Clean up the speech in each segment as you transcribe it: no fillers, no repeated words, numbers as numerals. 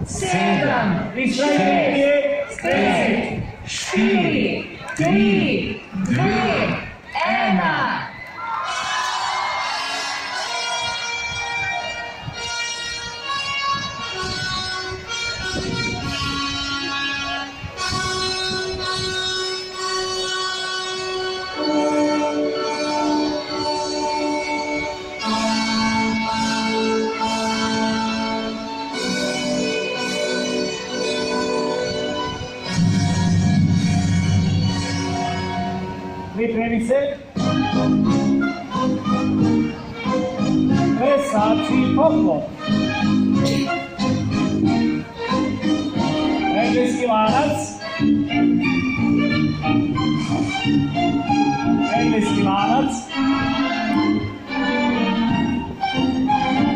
7, distraite, 6, 4, 3, 2, 1. Pripremi se. Plesači poklon. Engleski lanac. Engleski lanac.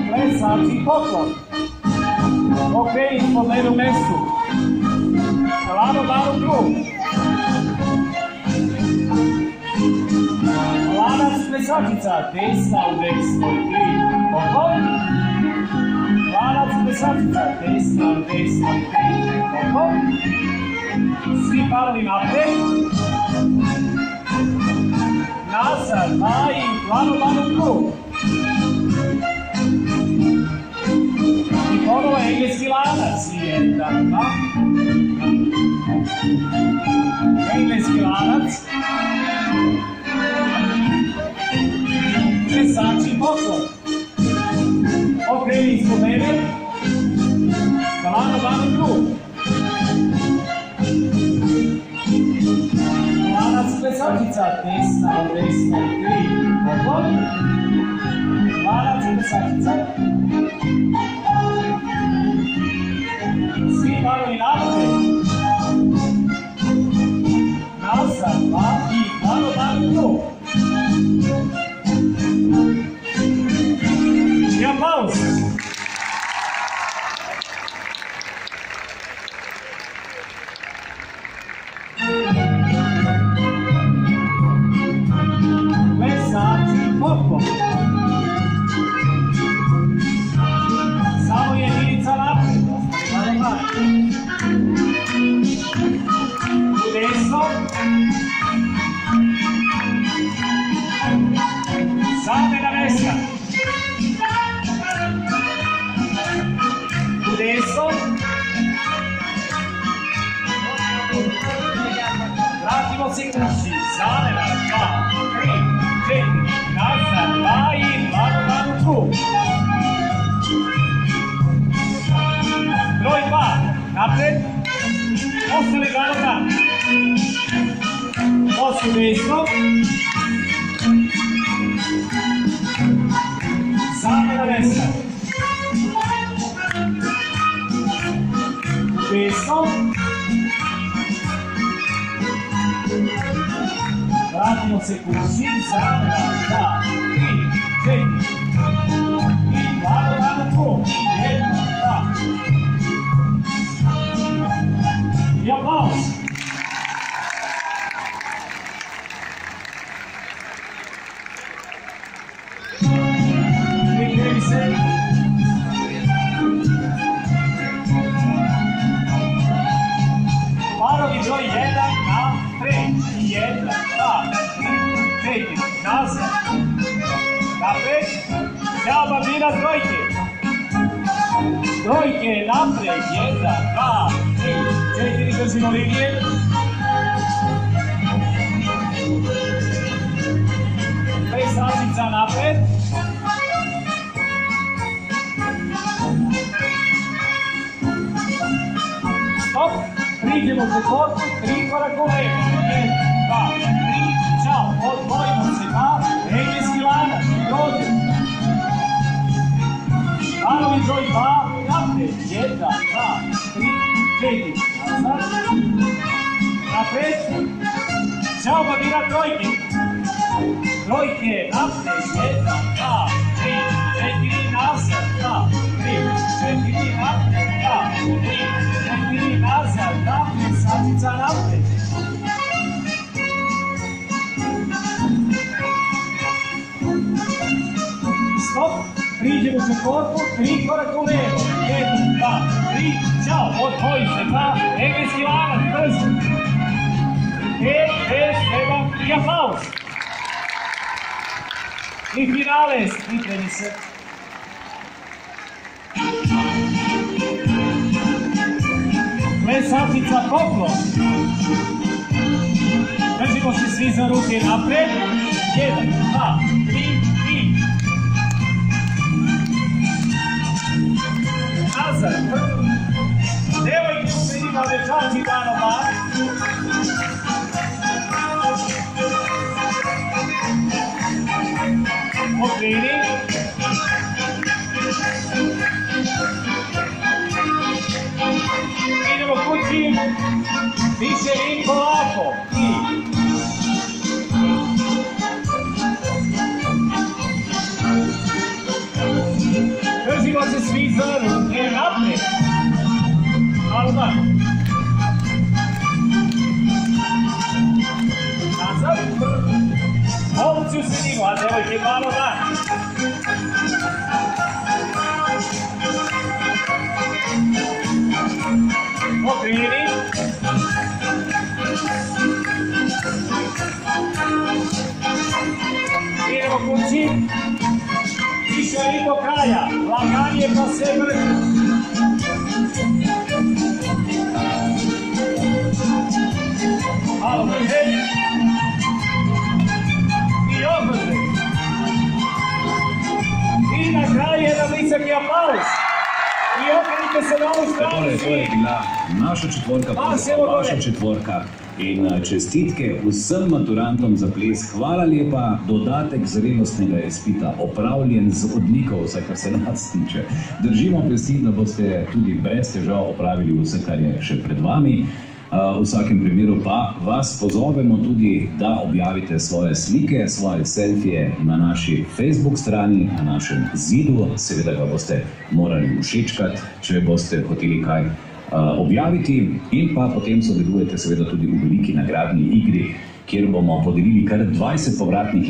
Plesači poklon. Okreni po jednom mestu. Lano danu krug. Lanac plesačica, desna u desnoj, 3, poklon. Lanac plesačica, desna u desnoj, 3, poklon. Svi parovi napred. Nazad, 2 i lano krug. I ponovo engleski lanac, 1, 2. Engleski lanac. Plesači poklon. Okreni ispod mene. Lano krug. Lanac plesačica, desna u desnoj, 3, poklon. Lanac plesačica. Svi parovi napred. Nazad, 2 i lano krug. I aplauz. Plesači poklon. Samo jedinica napred. U desno. Zamena mesta. U desno. Vratimo se kući. Zamena, 2, 3, 4, nazad, 2 i lano krug. Broj 2, napred. Ostali ganoga. Nos u desno. Zamena mesta. Desno. Vratimo se kući, zamena, 2, 3, 4, i lano krug, 1, 2. I aplauz. Pripremi se. Parovi broj 1 napred. 1, 2, 3, 4, nazad. Napred. Ćao bambina, trojke. Trojke napred. 1, 2, 3, 4, držimo linije. Plesačica napred. Stop. Priđemo se korpu, 3 koraka u levo. 1, 2, 3, čao. Odvojimo se na engleski lanac. Dođe. Parovi broj 2, napred. 1, 2, 3, 4, nazad. Napred. Ćao bambina, trojke. Trojke, napred. 1, 2, 3, 4, nazad. 2, 3, 4, napred. 2, 3, 4, nazad. Napred, plesačica napred. Stop. Priđemo se korpu, 3 koraka u levo. 1, 2, 3, čao. od Hojšeka, engleski lanac, brzo. 5, 6, 7 i aplauz. I finale, pripremi se. Plesačica Poplo. Držimo se svi za ruke napred. 1, 2, 3 i... Nazad. Devojke se ima dečaci danova. Pokreni. Idemo kući. Više i polako. Držimo se svi za ruke naprijed. Malo da. Nazad. Ovcu se njima, a devojke malo da. Pokreni. Idemo kući. Više i do kraja. Laganje pa se vrti. Malo brže. I odbrže. I na kraju jedan visoki aplauz. I okrenite se na ovu stranu svi. To je bila naša četvorka, vaša četvorka. In čestitke vsem maturantom za ples. Hvala lepa, dodatek zrelostnega izpita opravljen z odliko, vse kar se nas tiče. Držimo pesti, da boste tudi brez težav opravili vse, kar je še pred vami. V vsakem primeru pa vas pozovemo tudi, da objavite svoje slike, svoje selfije na naši Facebook strani, na našem zidu. Seveda ga boste morali všečkati, če boste hoteli kaj objaviti, in pa potem sodelujete seveda tudi v veliki nagradni igri, kjer bomo podelili kar 20 povratnih